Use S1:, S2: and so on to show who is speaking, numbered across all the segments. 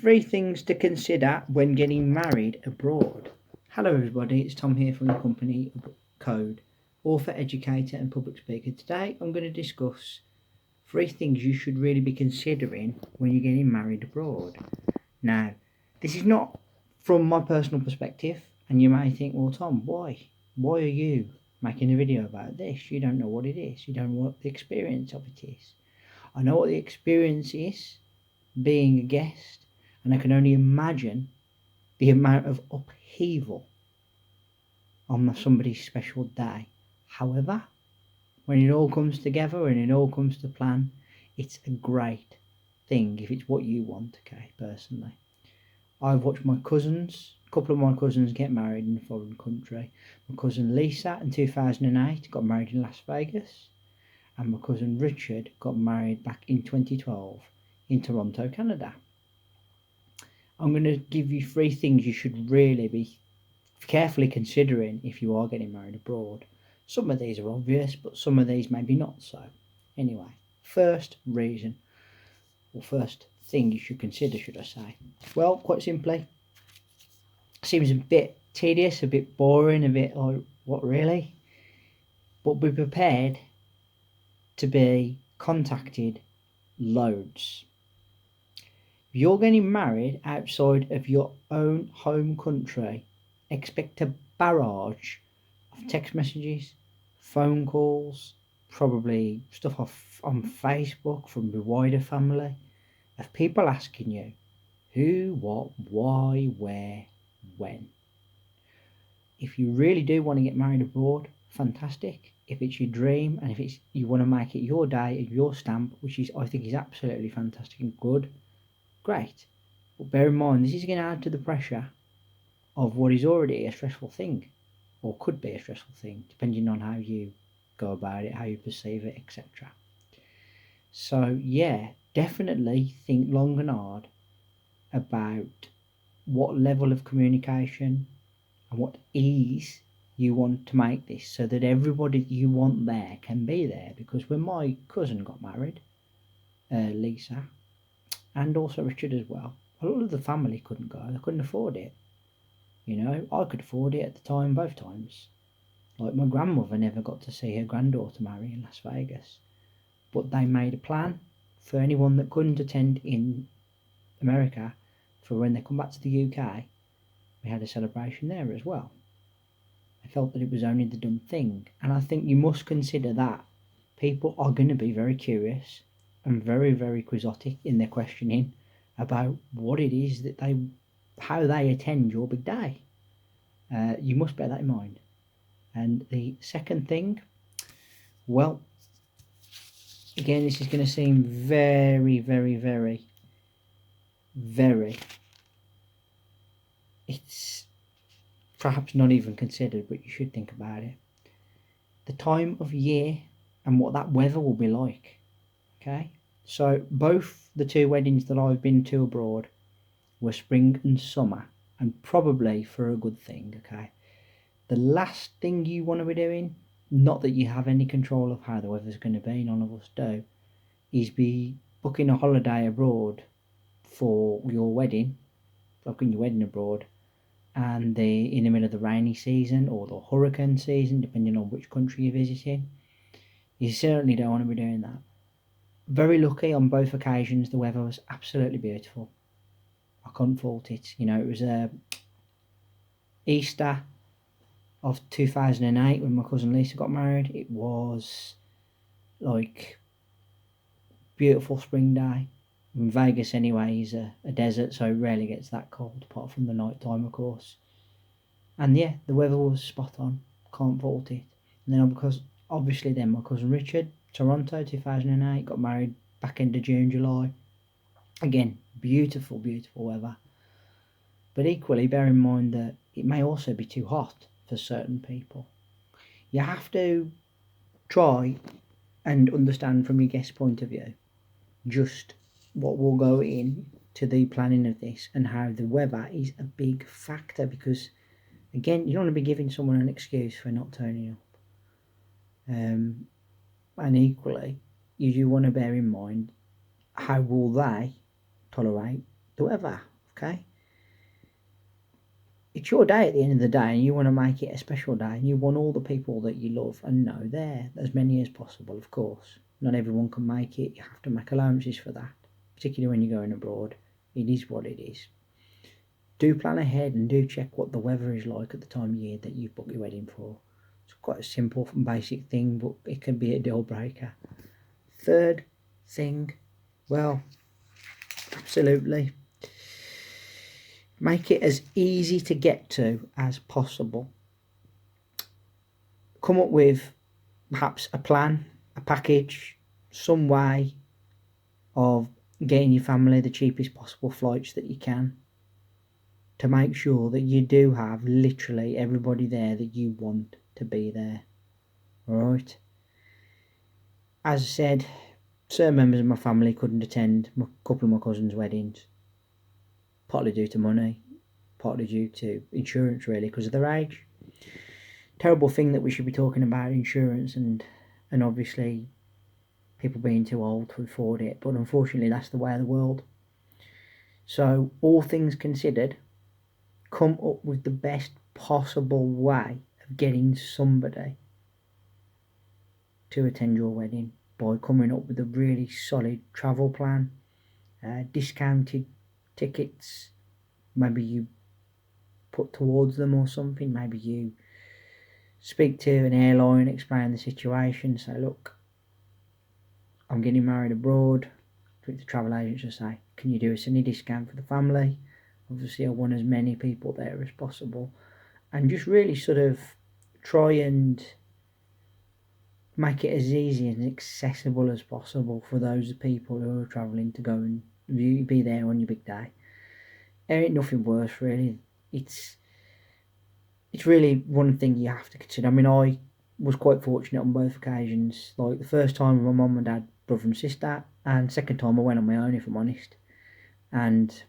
S1: Three things to consider when getting married abroad. Hello everybody, it's Tom here from the company Code, author, educator and public speaker. Today I'm going to discuss three things you should really be considering when you're getting married abroad. Now, this is not from my personal perspective, and you may think, well Tom, why? Why are you making a video about this? You don't know what it is, you don't know what the experience of it is. I know what the experience is, being a guest, and I can only imagine the amount of upheaval on somebody's special day. However, when it all comes together and it all comes to plan, it's a great thing if it's what you want, okay, personally. I've watched a couple of my cousins get married in a foreign country. My cousin Lisa in 2008 got married in Las Vegas, and my cousin Richard got married back in 2012 in Toronto, Canada. I'm going to give you three things you should really be carefully considering if you are getting married abroad. Some of these are obvious, but some of these maybe not so. Anyway, first thing you should consider, should I say? Well, quite simply, seems a bit tedious, a bit boring, a bit like, what really? But be prepared to be contacted loads. If you're getting married outside of your own home country, expect a barrage of text messages, phone calls, probably stuff on Facebook from the wider family, of people asking you who, what, why, where, when. If you really do want to get married abroad, fantastic. If it's your dream and if you want to make it your day, your stamp, which I think is absolutely fantastic and good, great. But bear in mind, this is going to add to the pressure of what is already a stressful thing, or could be a stressful thing, depending on how you go about it, how you perceive it, etc. So yeah, definitely think long and hard about what level of communication and what ease you want to make this, so that everybody you want there can be there. Because when my cousin got married, Lisa, and also Richard as well, a lot of the family couldn't go. They couldn't afford it. You know, I could afford it at the time, both times. Like, my grandmother never got to see her granddaughter marry in Las Vegas. But they made a plan for anyone that couldn't attend in America, for when they come back to the UK, we had a celebration there as well. I felt that it was only the done thing. And I think you must consider that people are going to be very curious and very, very quixotic in their questioning about what it is that how they attend your big day. You must bear that in mind. And the second thing, well, again, this is going to seem very, very, very, very, it's perhaps not even considered, but you should think about it. The time of year and what that weather will be like. Okay, so both the two weddings that I've been to abroad were spring and summer, and probably for a good thing. Okay, the last thing you want to be doing, not that you have any control of how the weather's going to be, none of us do, is be booking a holiday abroad for your wedding, booking your wedding abroad, and in the middle of the rainy season or the hurricane season, depending on which country you're visiting. You certainly don't want to be doing that. Very lucky on both occasions, the weather was absolutely beautiful. I couldn't fault it. You know, it was Easter of 2008 when my cousin Lisa got married. It was like beautiful spring day. In Vegas anyway is a desert, so it rarely gets that cold, apart from the night time, of course. And yeah, the weather was spot on. Can't fault it. And then because obviously then my cousin Richard, Toronto 2008, got married back end of June, July. Again, beautiful, beautiful weather. But equally, bear in mind that it may also be too hot for certain people. You have to try and understand from your guest's point of view just what will go in to the planning of this, and how the weather is a big factor, because again, you don't want to be giving someone an excuse for not turning up. And equally, you do want to bear in mind how will they tolerate the weather. okay? It's your day at the end of the day, and you want to make it a special day, and you want all the people that you love and know there, as many as possible, of course. Not everyone can make it. You have to make allowances for that, particularly when you're going abroad. It is what it is. Do plan ahead and do check what the weather is like at the time of year that you book your wedding for. It's quite a simple and basic thing, but it can be a deal breaker. Third thing, well, absolutely, make it as easy to get to as possible. Come up with perhaps a plan, a package, some way of getting your family the cheapest possible flights that you can, to make sure that you do have literally everybody there that you want to be there. Alright? As I said, certain members of my family couldn't attend a couple of my cousins' weddings, partly due to money, partly due to insurance, really, because of their age. Terrible thing that we should be talking about insurance and obviously people being too old to afford it, but unfortunately that's the way of the world. So all things considered, come up with the best possible way of getting somebody to attend your wedding by coming up with a really solid travel plan, discounted tickets, maybe you put towards them or something, maybe you speak to an airline, explain the situation, say, look, I'm getting married abroad. Speak to the travel agents and say, can you do us any discount for the family? Obviously I want as many people there as possible, and just really sort of try and make it as easy and accessible as possible for those people who are travelling to go and be there on your big day. There ain't nothing worse, really. It's really one thing you have to consider. I mean, I was quite fortunate on both occasions. Like the first time with my mum and dad, brother and sister, and second time I went on my own, if I'm honest. And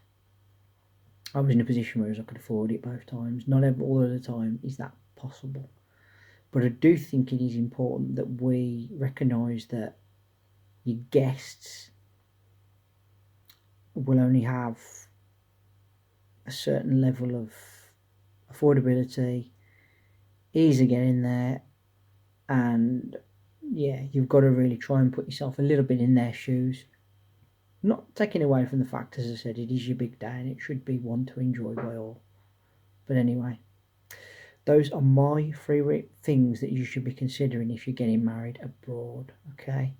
S1: I was in a position where I could afford it both times. Not all of the time is that possible. But I do think it is important that we recognise that your guests will only have a certain level of affordability, ease of getting there, and yeah, you've got to really try and put yourself a little bit in their shoes. Not taking away from the fact, as I said, it is your big day and it should be one to enjoy by all. But anyway, those are my 3 things that you should be considering if you're getting married abroad, okay?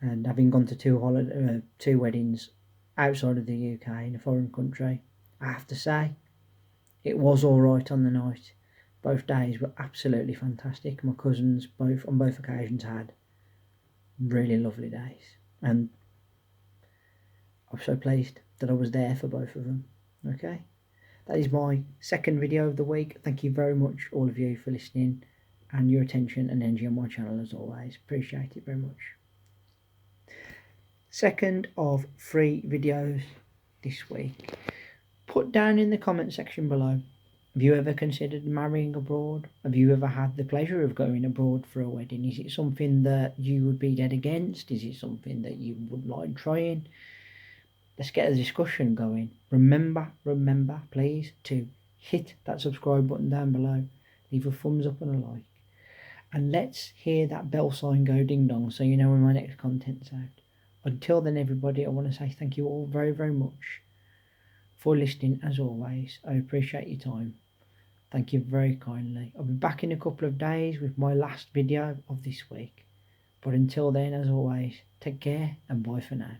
S1: And having gone to 2 weddings outside of the UK in a foreign country, I have to say, it was alright on the night. Both days were absolutely fantastic. My cousins on both occasions had really lovely days, and I'm so pleased that I was there for both of them. Okay, that is my second video of the week. Thank you very much, all of you, for listening and your attention and energy on my channel as always. Appreciate it very much. Second of 3 videos this week. Put down in the comment section below, have you ever considered marrying abroad? Have you ever had the pleasure of going abroad for a wedding? Is it something that you would be dead against? Is it something that you would like trying? Let's get a discussion going. Remember, please, to hit that subscribe button down below. Leave a thumbs up and a like. And let's hear that bell sign go ding dong so you know when my next content's out. Until then, everybody, I want to say thank you all very, very much for listening as always. I appreciate your time. Thank you very kindly. I'll be back in a couple of days with my last video of this week. But until then, as always, take care and bye for now.